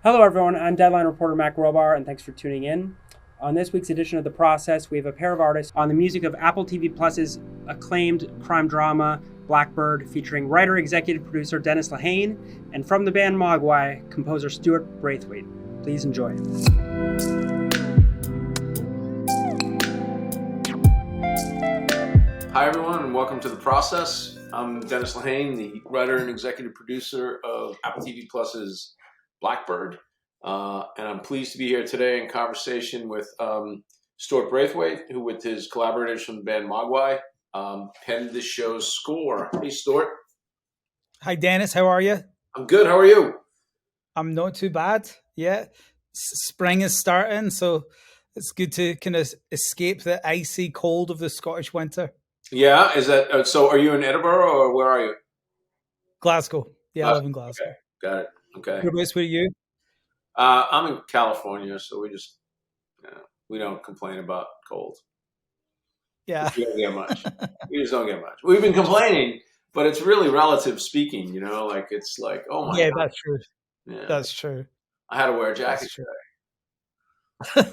Hello, everyone. I'm Deadline reporter Mac Robar, and thanks for tuning in. On this week's edition of The Process, we have a pair of artists on the music of Apple TV Plus's acclaimed crime drama, Blackbird, featuring writer-executive producer Dennis Lehane, and from the band Mogwai, composer Stuart Braithwaite. Please enjoy. Hi, everyone, and welcome to The Process. I'm Dennis Lehane, the writer and executive producer of Apple TV Plus's Blackbird. And I'm pleased to be here today in conversation with Stuart Braithwaite, who with his collaborators from the band Mogwai penned this show's score. Hey, Stuart. Hi, Dennis. How are you? I'm good. How are you? I'm not too bad. Yeah. Spring is starting, so it's good to kind of escape the icy cold of the Scottish winter. Yeah. Is that so? Are you in Edinburgh or where are you? Glasgow. Yeah, I live in Glasgow. Okay. Got it. Okay. Whereabouts were you? I'm in California, so we don't complain about cold. Yeah. We don't get much. We just don't get much. We've been complaining, but it's really relative speaking, like it's like, oh my Yeah, God. that's true. Yeah. That's true. I had to wear a jacket today.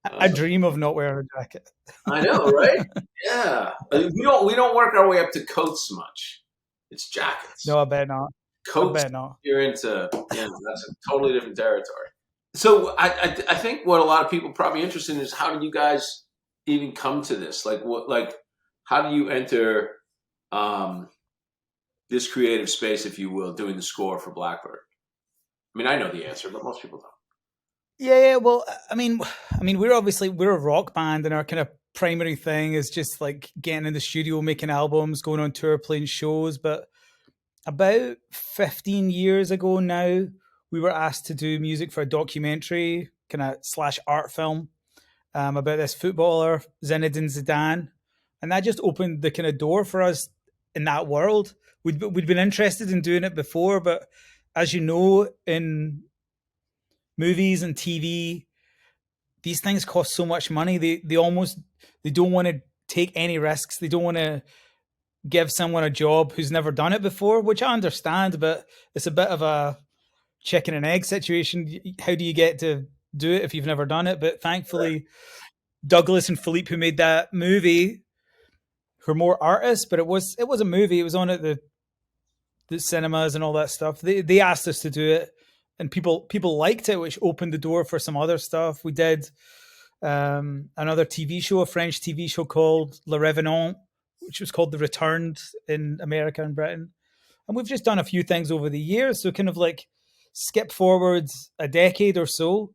I dream of not wearing a jacket. I know, right? Yeah. We don't work our way up to coats much. It's jackets. No, I bet not. Coats, I bet not. you're into, that's a totally different territory. So I think what a lot of people are probably interested in is how did you guys even come to this? How do you enter this creative space, if you will, doing the score for Blackbird? I mean, I know the answer, but most people don't. Yeah. Well, I mean, we're a rock band, and our kind of primary thing is just like getting in the studio, making albums, going on tour, playing shows. But about 15 years ago now, we were asked to do music for a documentary, kind of / art film, about this footballer, Zinedine Zidane. And that just opened the kind of door for us in that world. We'd been interested in doing it before, but as you know, in movies and TV, these things cost so much money. They don't want to take any risks. They don't want to give someone a job who's never done it before, which I understand, but it's a bit of a chicken and egg situation. How do you get to do it if you've never done it? But thankfully, Douglas and Philippe, who made that movie, who are more artists, but it was a movie. It was on at the cinemas and all that stuff. They asked us to do it, and people liked it, which opened the door for some other stuff. We did another TV show, a French TV show called Le Revenant, which was called The Returned in America and Britain. And we've just done a few things over the years. So kind of like skip forward a decade or so.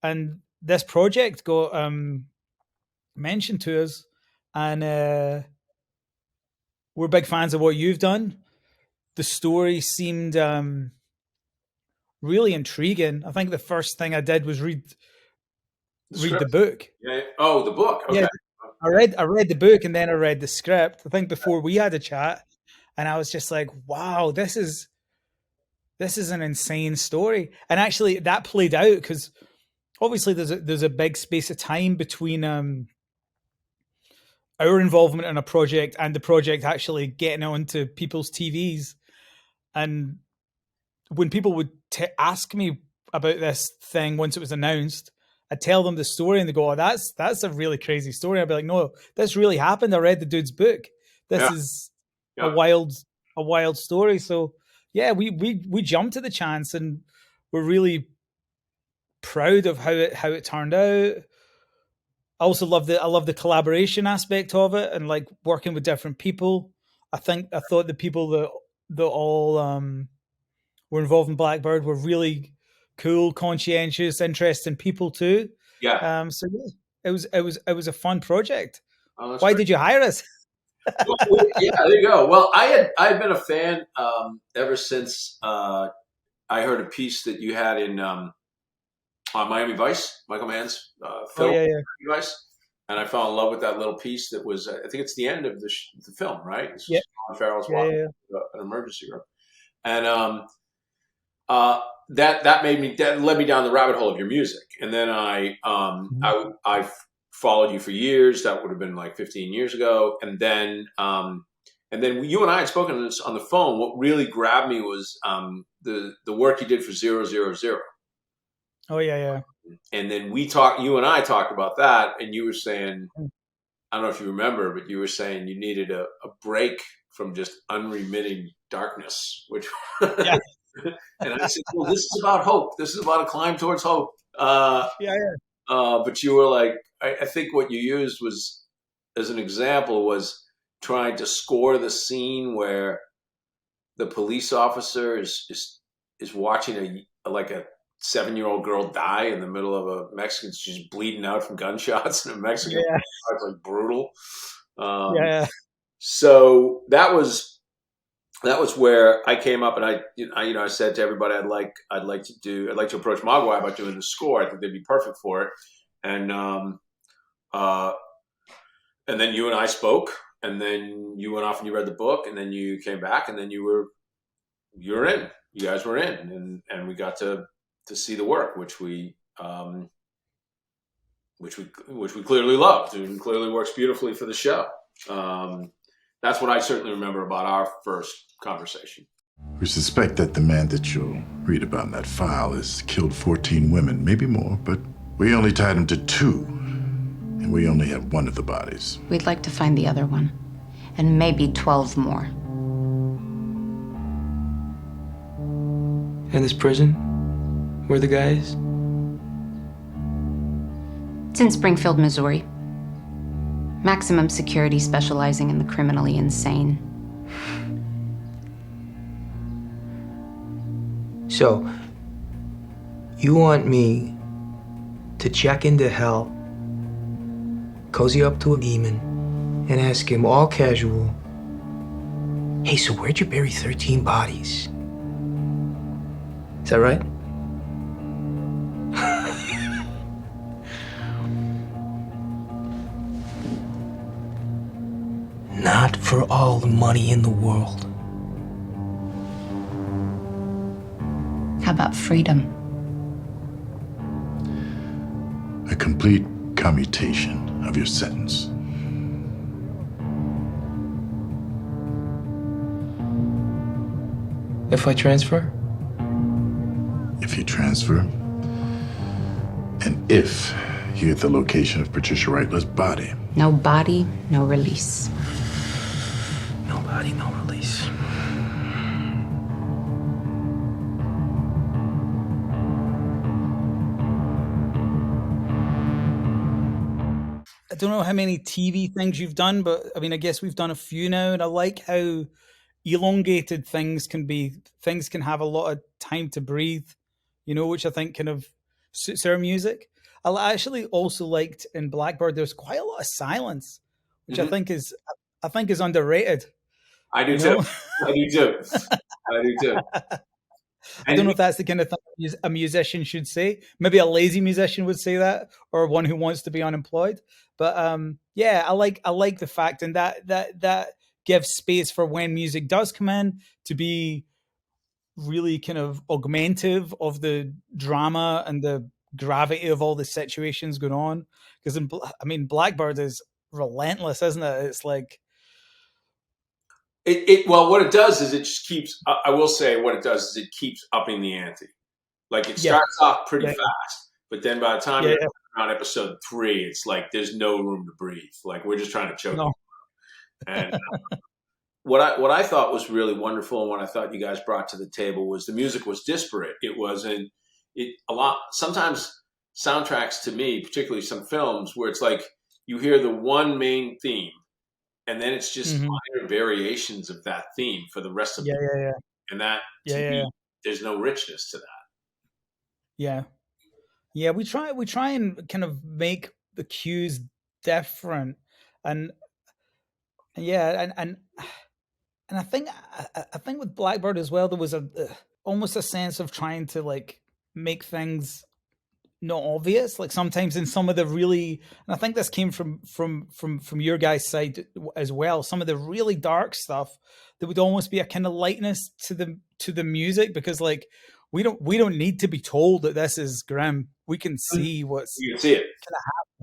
And this project got mentioned to us. And we're big fans of what you've done. The story seemed really intriguing. I think the first thing I did was read the book. Yeah. Oh, the book. Okay. Yeah. I read the book, and then I read the script. I think before we had a chat, and I was just like, wow, this is an insane story. And actually that played out because obviously there's a big space of time between our involvement in a project and the project actually getting onto people's TVs. And when people would ask me about this thing once it was announced, I'd tell them the story and they go, oh, that's a really crazy story. I'd be like, no, this really happened. I read the dude's book. This is a wild story. So yeah, we jumped at the chance, and we're really proud of how it turned out. I also love the collaboration aspect of it, and like working with different people. I thought the people that all were involved in Blackbird were really cool, conscientious, interesting people too. Yeah. So yeah, it was a fun project. Oh, Why did you hire us? Yeah, there you go. Well, I had been a fan ever since I heard a piece that you had in on Miami Vice, Michael Mann's film, Miami Vice, and I fell in love with that little piece. That was, I think it's the end of the film, right? This is Colin Farrell's walking an emergency room, and that led me down the rabbit hole of your music, and then I followed you for years. That would have been like 15 years ago, and then And then you and I had spoken on this on the phone. What really grabbed me was the work you did for 000. Oh yeah. And then you and I talked about that, and you were saying, I don't know if you remember, but you were saying you needed a break from just unremitting darkness, which, Yeah. and I said, well, this is about hope. This is about a climb towards hope. Yeah. But you were like, I think what you used was, as an example, was trying to score the scene where the police officer is watching a 7-year-old girl die in the middle of a Mexican. She's bleeding out from gunshots in a Mexican. Yeah. It's like brutal. Yeah. So that was where I came up, and I said to everybody, I'd like to approach Mogwai about doing the score. I think they'd be perfect for it. And then you and I spoke, and then you went off and you read the book, and then you came back, and then you're in. You guys were in, and we got to see the work, which we clearly loved, and clearly works beautifully for the show. That's what I certainly remember about our first conversation. We suspect that the man that you'll read about in that file has killed 14 women, maybe more, but we only tied him to 2, and we only have 1 of the bodies. We'd like to find the other one, and maybe 12 more. And this prison, where the guy is? It's in Springfield, Missouri. Maximum security, specializing in the criminally insane. So, you want me to check into hell, cozy up to a demon, and ask him all casual, hey, so where'd you bury 13 bodies? Is that right? Not for all the money in the world. How about freedom? A complete commutation of your sentence. If I transfer? If you transfer, and if you get the location of Patricia Reitler's body. No body, no release. No body, no release. I don't know how many TV things you've done, but I mean, I guess we've done a few now, and I like how elongated things can have a lot of time to breathe, which I think kind of suits our music. I actually also liked in Blackbird there's quite a lot of silence, which I think is underrated. I do too. I do too. I do too. I don't know if that's the kind of thing a musician should say. Maybe a lazy musician would say that, or one who wants to be unemployed. But yeah, I like the fact, and that gives space for when music does come in to be really kind of augmentative of the drama and the gravity of all the situations going on. Because Blackbird is relentless, isn't it? It's like well, what it does is it just keeps. I will say what it does is it keeps upping the ante. Like it starts off pretty fast, but then by the time you're around episode 3, it's like there's no room to breathe. Like we're just trying to choke. No. And what I thought was really wonderful, and what I thought you guys brought to the table was the music was disparate. It wasn't a lot. Sometimes soundtracks, to me, particularly some films, where it's like you hear the one main theme, and then it's just minor variations of that theme for the rest of the movie. And that to me, there's no richness to that. Yeah. We try and kind of make the cues different, and I think with Blackbird as well, there was almost a sense of trying to like make things not obvious. Like sometimes in some of the really, and I think this came from your guys' side as well. Some of the really dark stuff, there would almost be a kind of lightness to the music, because like we don't need to be told that this is grim. We can see what's You can see it.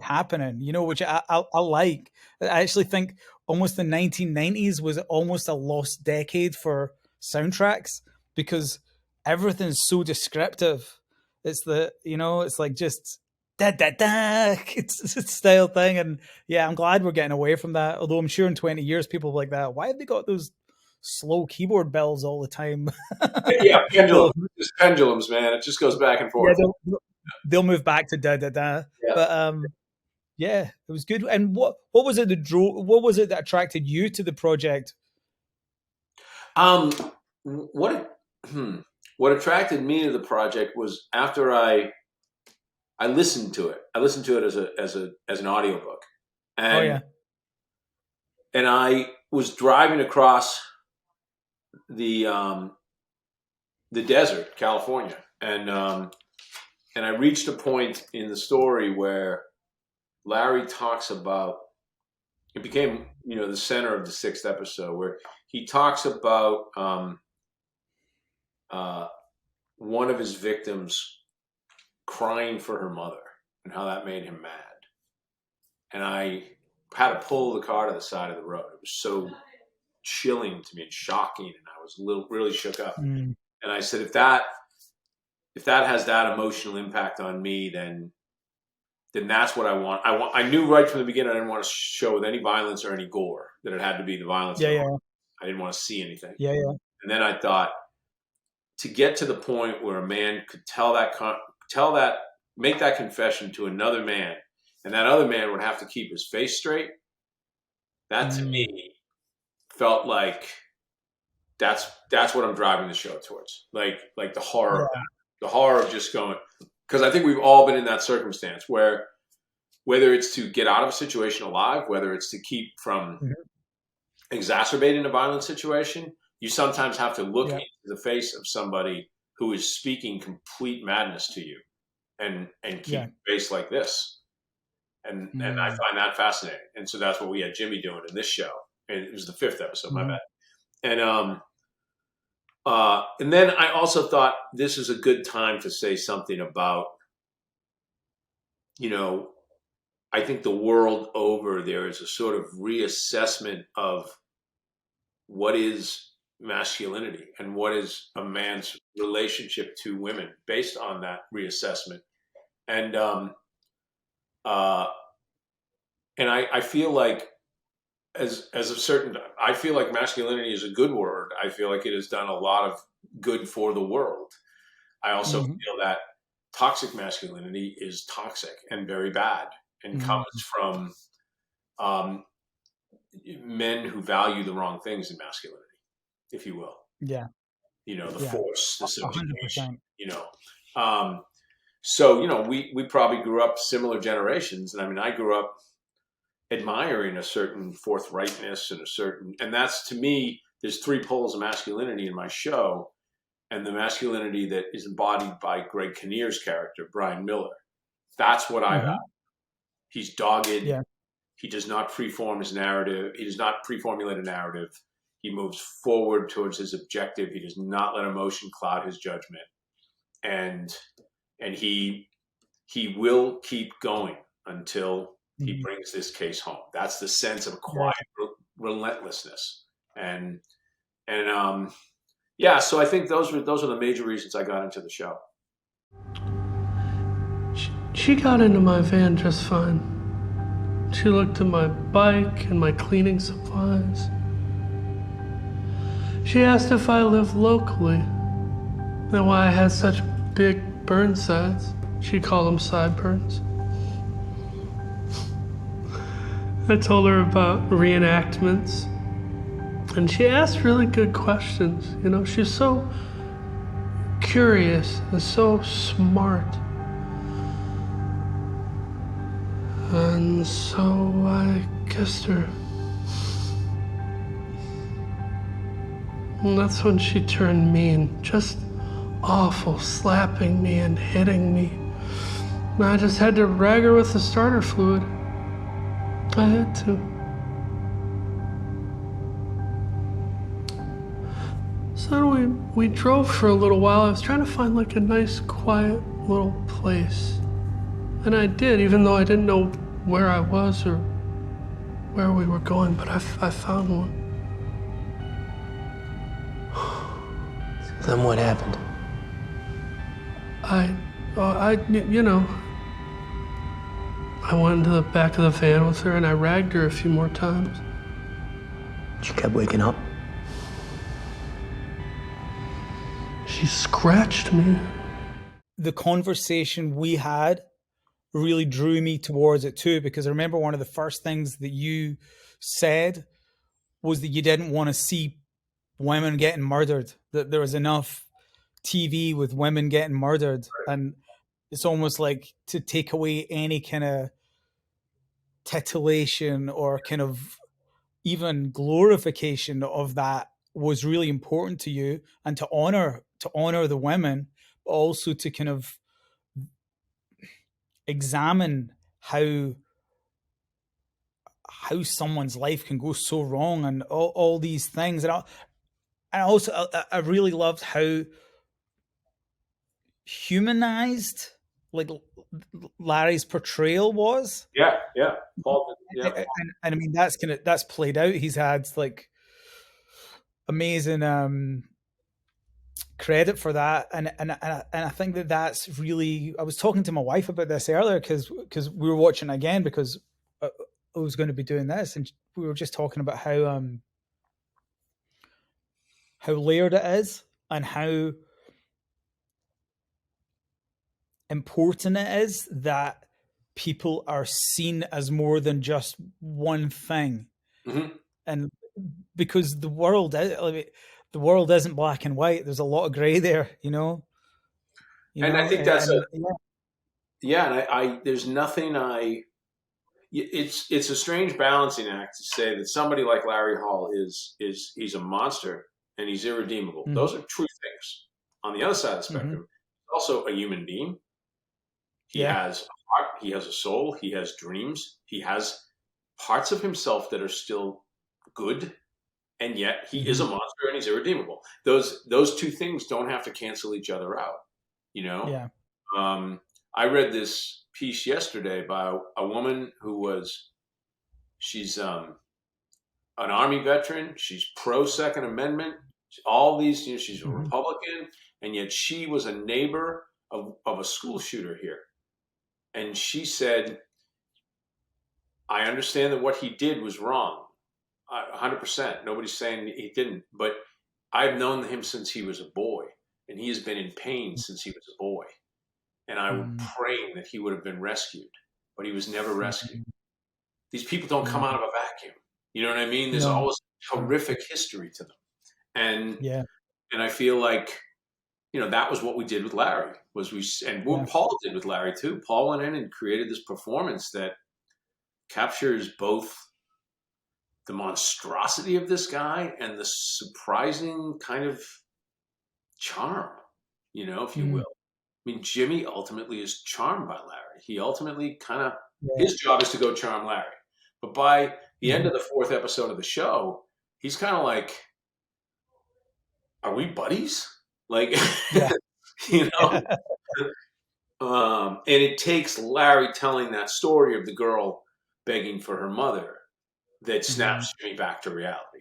happening, which I like. I actually think almost the 1990s was almost a lost decade for soundtracks because everything's so descriptive. It's it's like just da da da. It's a style thing, and yeah, I'm glad we're getting away from that. Although I'm sure in 20 years people will be like that. Why have they got those slow keyboard bells all the time? Yeah, pendulum. Just pendulums, man. It just goes back and forth. Yeah, they'll move back to da da da. Yeah. But yeah, it was good. And what was it what was it that attracted you to the project? What attracted me to the project was after I listened to it. I listened to it as an audiobook. And and I was driving across the desert, California, and I reached a point in the story where Larry talks about, it became, the center of the 6th episode, where he talks about one of his victims crying for her mother and how that made him mad. And I had to pull the car to the side of the road. It was so chilling to me and shocking, and I was really shook up. And I said, if that has that emotional impact on me, then that's what I want. I knew right from the beginning I didn't want to show with any violence or any gore, that it had to be the violence. I didn't want to see anything. And then I thought, to get to the point where a man could make that confession to another man, and that other man would have to keep his face straight, that to me felt like that's what I'm driving the show towards. Like the horror of that. The horror of just going, because I think we've all been in that circumstance where, whether it's to get out of a situation alive, whether it's to keep from exacerbating a violent situation, you sometimes have to look into the face of somebody who is speaking complete madness to you and keep a face like this. And I find that fascinating. And so that's what we had Jimmy doing in this show. And it was the 5th episode, my bad. And then I also thought this is a good time to say something about, I think the world over, there is a sort of reassessment of what is masculinity and what is a man's relationship to women based on that reassessment. And I feel like I feel like masculinity is a good word. I feel like it has done a lot of good for the world. I also feel that toxic masculinity is toxic and very bad and comes from men who value the wrong things in masculinity, if you will. Yeah. The force, the subjugation, So, we probably grew up similar generations. And I mean, I grew up admiring a certain forthrightness and that's, to me, there's 3 poles of masculinity in my show. And the masculinity that is embodied by Greg Kinnear's character, Brian Miller, that's what I value. He's dogged. Yeah. He does not preform his narrative. He does not preformulate a narrative. He moves forward towards his objective. He does not let emotion cloud his judgment. And he will keep going until he brings this case home. That's the sense of quiet relentlessness. So I think those are the major reasons I got into the show. She got into my van just fine. She looked at my bike and my cleaning supplies. She asked if I lived locally and why I had such big burn sides. She called them sideburns. I told her about reenactments, and she asked really good questions. She's so curious and so smart. And so I kissed her. And that's when she turned mean, just awful, slapping me and hitting me. And I just had to rag her with the starter fluid. I had to. So then we drove for a little while. I was trying to find like a nice, quiet little place. And I did, even though I didn't know where I was or where we were going, but I found one. Then what happened? I went into the back of the van with her and I ragged her a few more times. She kept waking up. She scratched me. The conversation we had really drew me towards it too, because I remember one of the first things that you said was that you didn't want to see women getting murdered, that there was enough TV with women getting murdered, and it's almost like to take away any kind of titillation or kind of even glorification of that was really important to you, and to honor the women, but also to kind of examine how someone's life can go so wrong and all these things. And I really loved how humanized like Larry's portrayal was. Yeah. Paul, yeah. And I mean that's played out. He's had like amazing credit for that, and I think that's really. I was talking to my wife about this earlier because we were watching again because I was going to be doing this, and we were just talking about how layered it is and how important it is that people are seen as more than just one thing. Mm-hmm. And because the world isn't black and white. There's a lot of gray there, you know. I think that's and I there's nothing it's a strange balancing act to say that somebody like Larry Hall is he's a monster and he's irredeemable. Mm-hmm. Those are true things. On the other side of the spectrum, he's also a human being. He has a heart, he has a soul, he has dreams, he has parts of himself that are still good, and yet he is a monster and he's irredeemable. Those two things don't have to cancel each other out, you know? Yeah. I read this piece yesterday by a woman she's an Army veteran, she's pro Second Amendment, all these, she's a Republican, and yet she was a neighbor of a school shooter here. And she said, I understand that what he did was wrong. 100%. Nobody's saying he didn't. But I've known him since he was a boy. And he has been in pain since he was a boy. And I'm praying that he would have been rescued. But he was never rescued. These people don't come out of a vacuum. You know what I mean? There's always horrific history to them. And I feel like, that was what we did with Larry. What Paul did with Larry too. Paul went in and created this performance that captures both the monstrosity of this guy and the surprising kind of charm, if you will. I mean, Jimmy ultimately is charmed by Larry. He ultimately his job is to go charm Larry. But by the end of the fourth episode of the show, he's kind of like, are we buddies? Like, and it takes Larry telling that story of the girl begging for her mother that snaps Jimmy back to reality.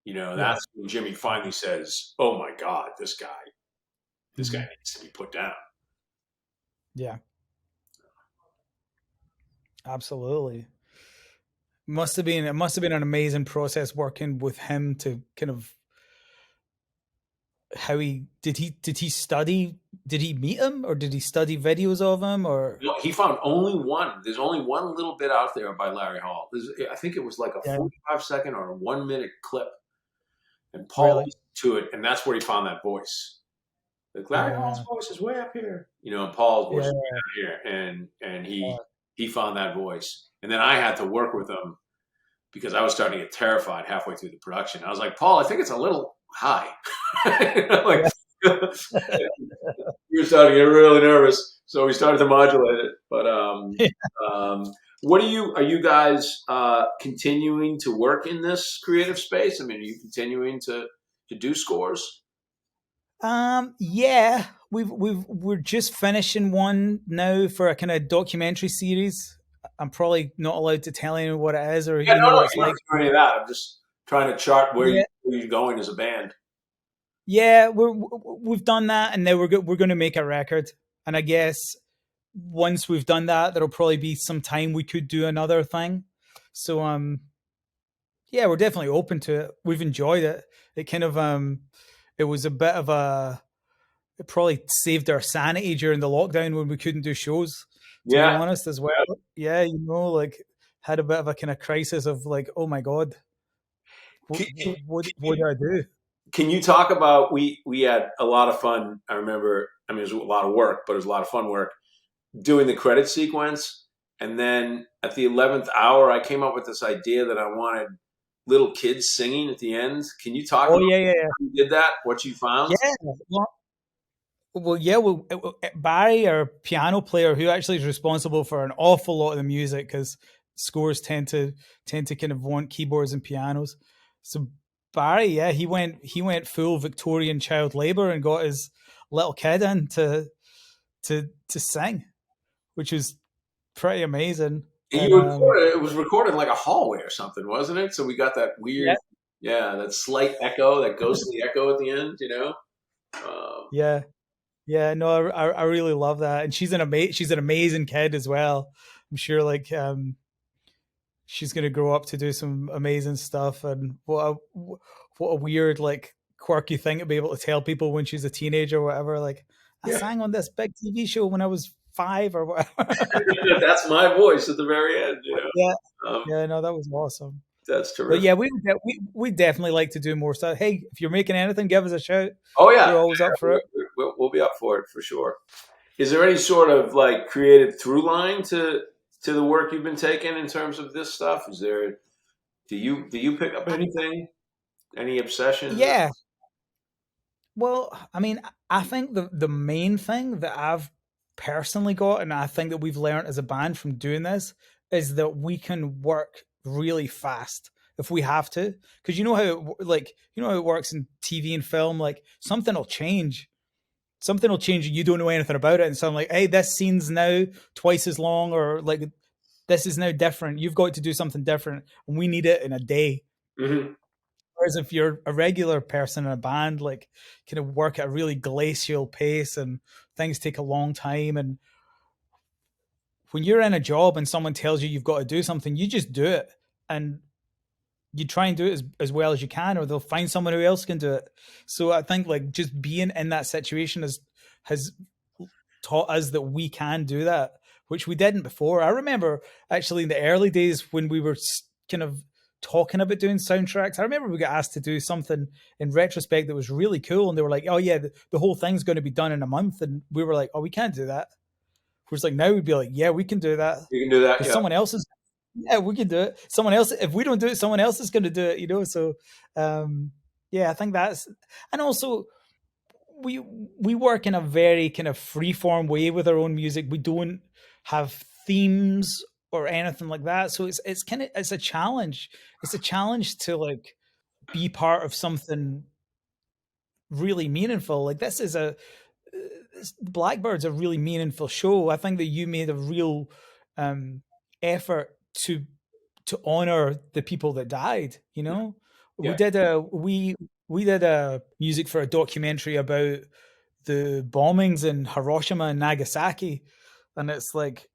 That's when Jimmy finally says, oh my God, this guy needs to be put down. Yeah. Absolutely. It must have been an amazing process working with him to kind of did he meet him, or did he study videos of him, or he found only one. There's only one little bit out there by Larry Hall. I think it was like a 45-second or a 1-minute clip, and Paul listened to it, and that's where he found that voice. Like Larry Hall's voice is way up here, and Paul's voice is way down here, and he found that voice, and then I had to work with him because I was starting to get terrified halfway through the production. I was like, Paul, I think it's a little high. We were starting to get really nervous, so we started to modulate it. But are you guys continuing to work in this creative space? I mean, are you continuing to do scores? Yeah, we're just finishing one now for a kind of documentary series. I'm probably not allowed to tell anyone what it is or Yeah, no, what no, it's you don't like. have to do any of that. I'm just trying to chart Yeah, where you're going as a band. yeah, we've done that, and now we're going to make a record. And I guess once we've done that, there'll probably be some time we could do another thing. So yeah, we're definitely open to it. We've enjoyed it. It kind of it was a bit of a it probably saved our sanity during the lockdown when we couldn't do shows, to be Yeah. honest, as well. Yeah, like had a bit of a kind of crisis of like, oh my god, what Can, can, what do I do? can you talk about we had a lot of fun. I remember. I mean, it was a lot of work, but it was a lot of fun work doing the credit sequence. And then at the 11th hour, I came up with this idea that I wanted little kids singing at the end. Can you talk Oh about yeah, yeah, how you did that? What you found? yeah. Yeah. Well, Barry, our piano player, who actually is responsible for an awful lot of the music, because scores tend to kind of want keyboards and pianos. So Barry, yeah, he went full Victorian child labor and got his little kid in to sing, which was pretty amazing. And And you recorded it was recorded in like a hallway or something, wasn't it? So we got that yeah, weird, yeah, that slight echo, that ghostly echo at the end, you know? yeah, yeah. No, I really love that, and she's an amazing kid as well. I'm sure, like she's gonna grow up to do some amazing stuff. And what a weird, like, quirky thing to be able to tell people when she's a teenager or whatever. Like, I Yeah. sang on this big TV show when I was 5 or whatever. That's my voice at the very end, you know? Yeah, Um, yeah. No, that was awesome. that's But terrific. yeah, we definitely like to do more stuff. Hey, if you're making anything, give us a shout. Oh, yeah. We're always up for it. We'll be up for it for sure. Is there any sort of like creative through line to the work you've been taking in terms of this stuff? Is there do you pick up anything? Any obsessions? Yeah. Well, I mean, I think the main thing that I've personally got, and I think that we've learned as a band from doing this, is that we can work really fast if we have to. Because you know how it works in TV and film. Like, something will change, and you don't know anything about it. And so I'm like, hey, this scene's now twice as long, or like this is now different. You've got to do something different, and we need it in a day. Hmm. Whereas if you're a regular person in a band, like, kind of work at a really glacial pace and things take a long time. And when you're in a job and someone tells you you've got to do something, you just do it. And you try and do it as well as you can, or they'll find someone who else can do it. So I think, like, just being in that situation has taught us that we can do that, which we didn't before. I remember actually in the early days when we were kind of talking about doing soundtracks. I remember we got asked to do something in retrospect that was really cool, and they were like, "Oh yeah, the whole thing's going to be done in a month," and we were like, "Oh, we can't do that." Whereas like now we'd be like, "Yeah, we can do that You can do that, because yeah. someone else is." Yeah, we can do it. Someone else, if we don't do it, someone else is going to do it. So, yeah, I think that's, and also we work in a very kind of free form way with our own music. We don't have themes or anything like that. So it's kind of, it's a challenge. It's a challenge to, like, be part of something really meaningful. Like, this is Blackbird's a really meaningful show. I think that you made a real effort to honor the people that died. We Yeah. did a music for a documentary about the bombings in Hiroshima and Nagasaki, and it's like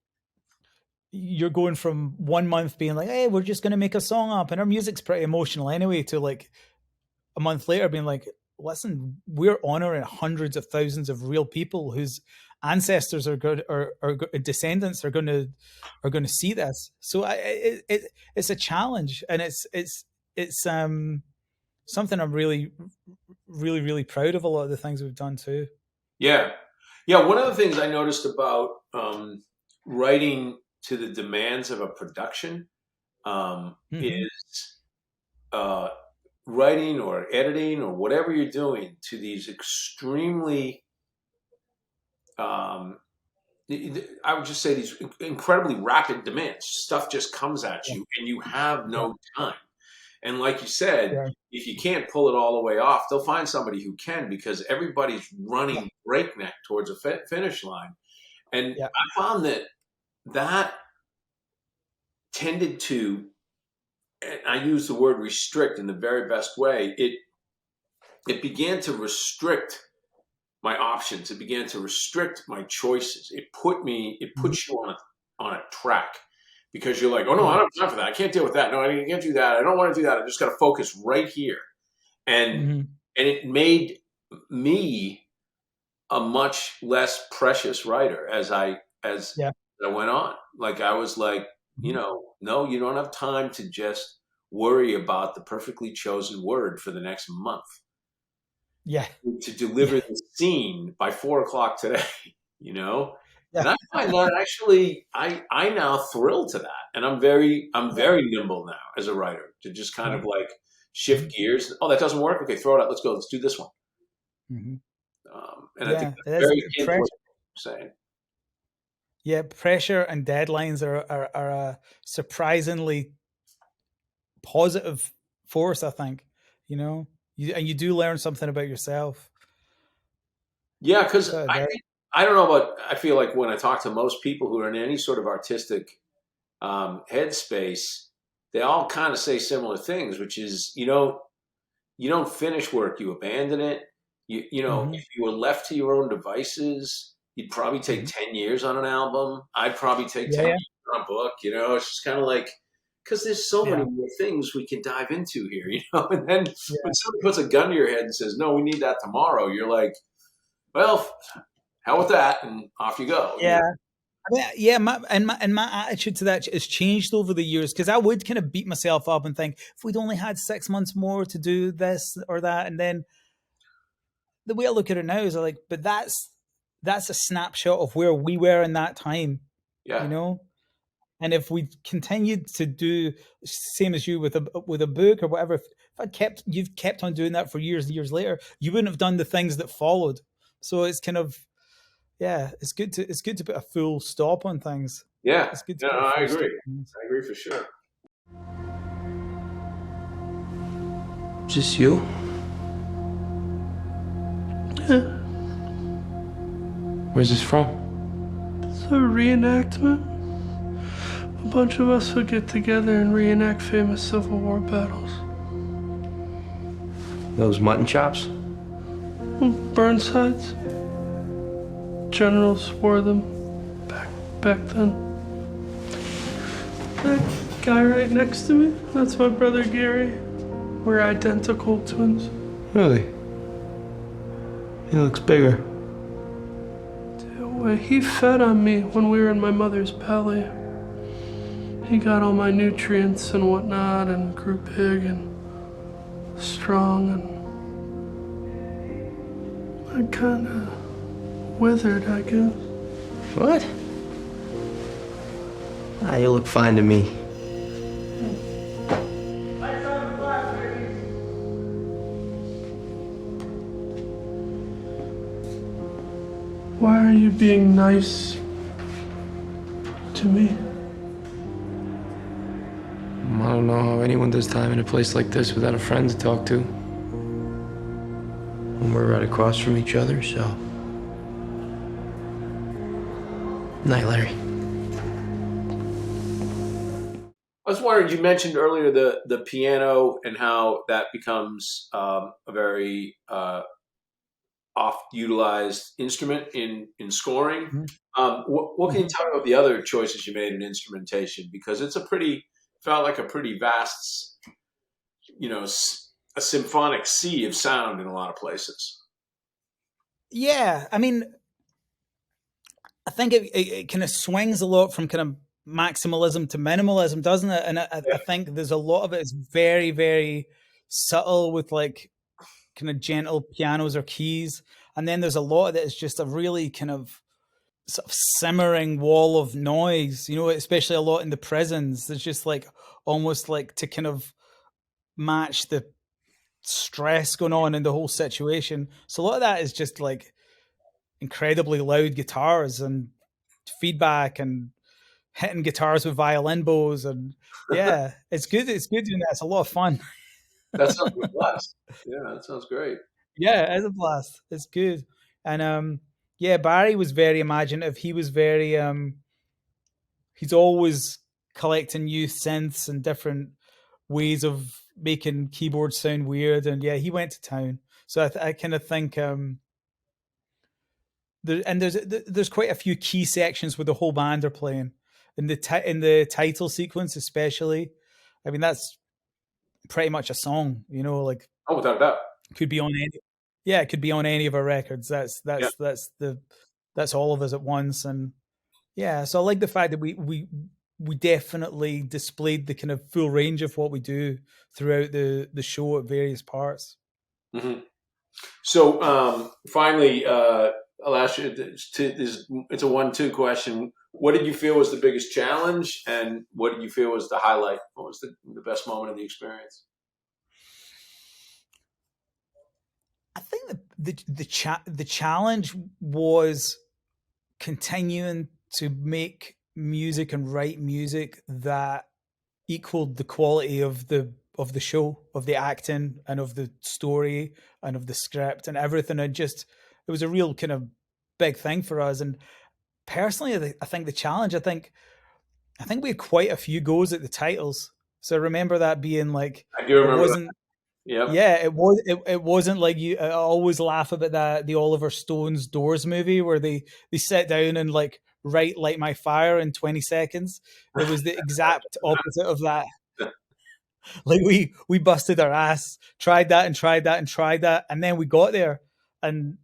you're going from 1 month being like, hey, we're just going to make a song up and our music's pretty emotional anyway, to like a month later being like, listen, we're honoring hundreds of thousands of real people whose ancestors are good, or descendants are going to see this. So it's a challenge, and it's something I'm really, really, really proud of. A lot of the things we've done too. Yeah. Yeah. One of the things I noticed about writing to the demands of a production Mm-hmm. is writing or editing or whatever you're doing to these extremely, I would just say, these incredibly rapid demands. Stuff just comes at you and you have no time. And like you said, if you can't pull it all the way off, they'll find somebody who can, because everybody's running breakneck towards a finish line. And I found that tended to, and I use the word restrict in the very best way, it began to restrict my options. It began to restrict my choices. It puts you on a track, because you're like, oh no, I don't have time for that. I can't deal with that. No, I can't do that. I don't want to do that. I just got to focus right here. And it made me a much less precious writer as I went on. Like, I was like, no, you don't have time to just worry about the perfectly chosen word for the next month. Yeah. To deliver the scene by 4:00 today, And I find that actually, I now thrill to that. And I'm very nimble now as a writer, to just kind of like shift gears. Oh, that doesn't work. Okay, throw it out. Let's go. Let's do this one. And I think that's very key to what you're saying. Yeah, pressure and deadlines are a surprisingly positive force, I think. And you do learn something about yourself. Yeah, because I don't know about, I feel like when I talk to most people who are in any sort of artistic headspace, they all kind of say similar things, which is, you don't finish work, you abandon it. If you were left to your own devices, you'd probably take 10 years on an album. I'd probably take 10 years on a book. It's just kind of like, because there's so many more things we can dive into here, And then when somebody puts a gun to your head and says, no, we need that tomorrow, you're like, well, hell with that, and off you go. Yeah. My attitude to that has changed over the years, because I would kind of beat myself up and think, if we'd only had 6 months more to do this or that. And then the way I look at it now is like, but that's a snapshot of where we were in that time. Yeah. And if we continued to do same as you with a book or whatever, if you've kept on doing that for years and years later, you wouldn't have done the things that followed. So it's kind of, it's good to put a full stop on things. Yeah. It's good. I agree. I agree for sure. Is this you? Yeah. Where's this from? It's a reenactment. A bunch of us would get together and reenact famous Civil War battles. Those mutton chops? Burnsides. Generals wore them back then. That guy right next to me, that's my brother Gary. We're identical twins. Really? He looks bigger. He fed on me when we were in my mother's belly. He got all my nutrients and whatnot, and grew big and strong, and I kind of withered, I guess. What? You look fine to me. Why are you being nice to me? I don't know how anyone does time in a place like this without a friend to talk to. And we're right across from each other, so. Night, Larry. I was wondering, you mentioned earlier the piano and how that becomes a very oft-utilized instrument in scoring. What can you tell me about the other choices you made in instrumentation? Because it's felt like a pretty vast, a symphonic sea of sound in a lot of places. Yeah, I mean, I think it kind of swings a lot from kind of maximalism to minimalism, doesn't it? And I think there's a lot of it is very, very subtle with like kind of gentle pianos or keys. And then there's a lot of it is just a really kind of sort of simmering wall of noise, especially a lot in the prisons. There's just like almost like to kind of match the stress going on in the whole situation. So a lot of that is just like incredibly loud guitars and feedback and hitting guitars with violin bows, and yeah, it's good. It's good doing that. It's a lot of fun. That sounds like a blast. Yeah, that sounds great. Yeah, it's a blast. It's good. And yeah, Barry was very imaginative. He was very he's always collecting new synths and different ways of making keyboards sound weird. And yeah, he went to town. So I kind of think there's quite a few key sections where the whole band are playing in the title sequence, especially. I mean, that's pretty much a song, you know, like Oh, without a doubt. could be on any. Yeah, it could be on any of our records. That's Yeah. that's all of us at once. And yeah, so I like the fact that we definitely displayed the kind of full range of what we do throughout the show at various parts. Mm-hmm. So finally, I'll ask you. It's a 1-2 question. What did you feel was the biggest challenge, and what did you feel was the highlight? What was the best moment of the experience? I think the challenge was continuing to make music and write music that equaled the quality of the show, of the acting and of the story and of the script and everything. And just it was a real kind of big thing for us. And personally, I think the challenge, I think we had quite a few goes at the titles. So I remember that being like, I do remember it wasn't. that. Yep. Yeah, it wasn't like you. I always laugh about the Oliver Stone's Doors movie where they sit down and like write "Light My Fire" in 20 seconds. It was the exact opposite of that. Like we busted our ass, tried that and tried that and tried that, and then we got there, and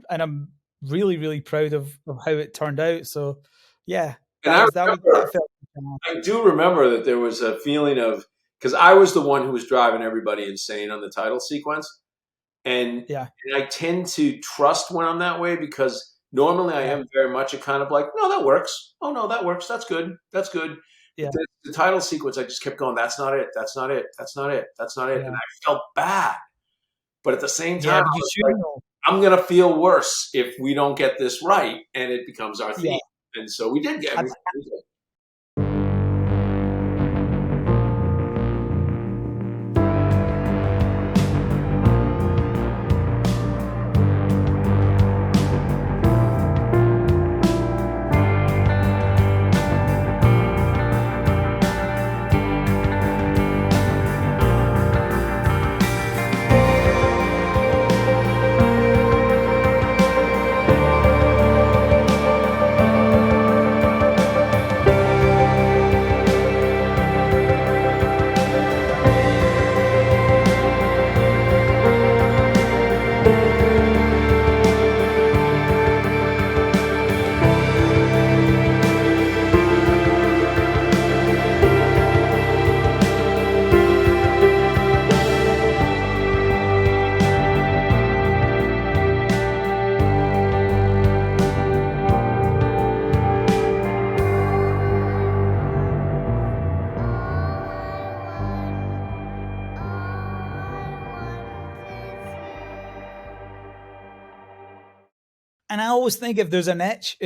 I'm really, really proud of how it turned out. So yeah, that felt. I do remember that there was a feeling of, because I was the one who was driving everybody insane on the title sequence, and I tend to trust when I'm that way, because normally I am very much a kind of like, no, that works. Oh no, that works. That's good. That's good. Yeah. The title sequence, I just kept going. That's not it. That's not it. That's not it. That's not it. And I felt bad, but at the same time, I'm gonna feel worse if we don't get this right, and it becomes our theme. And so we did get. And I always think if there's an itch,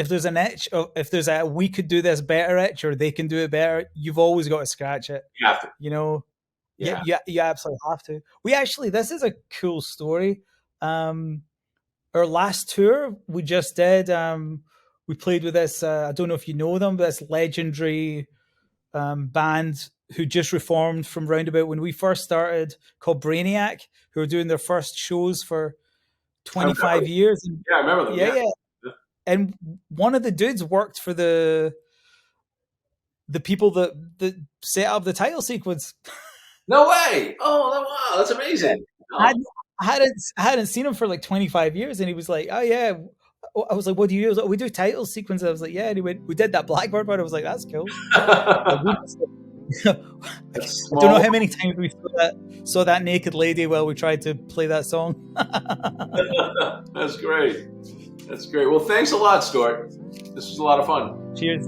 or if there's a we could do this better itch, or they can do it better, you've always got to scratch it. You have to. You know, you absolutely have to. This is a cool story. Our last tour we just did, we played with this. I don't know if you know them, but this legendary band who just reformed from roundabout when we first started, called Brainiac, who were doing their first shows for 25 years. And, I remember them. Yeah. And one of the dudes worked for the people that set up the title sequence. No way! Oh, wow, that's amazing. I hadn't seen him for like 25 years, and he was like, "Oh yeah." I was like, "What do you do?" He was like, "We do title sequences." I was like, "Yeah." And he went, "We did that Blackbird part." I was like, "That's cool." I don't know how many times we saw that naked lady while we tried to play that song. That's great. That's great. Well, thanks a lot, Stuart. This was a lot of fun. Cheers.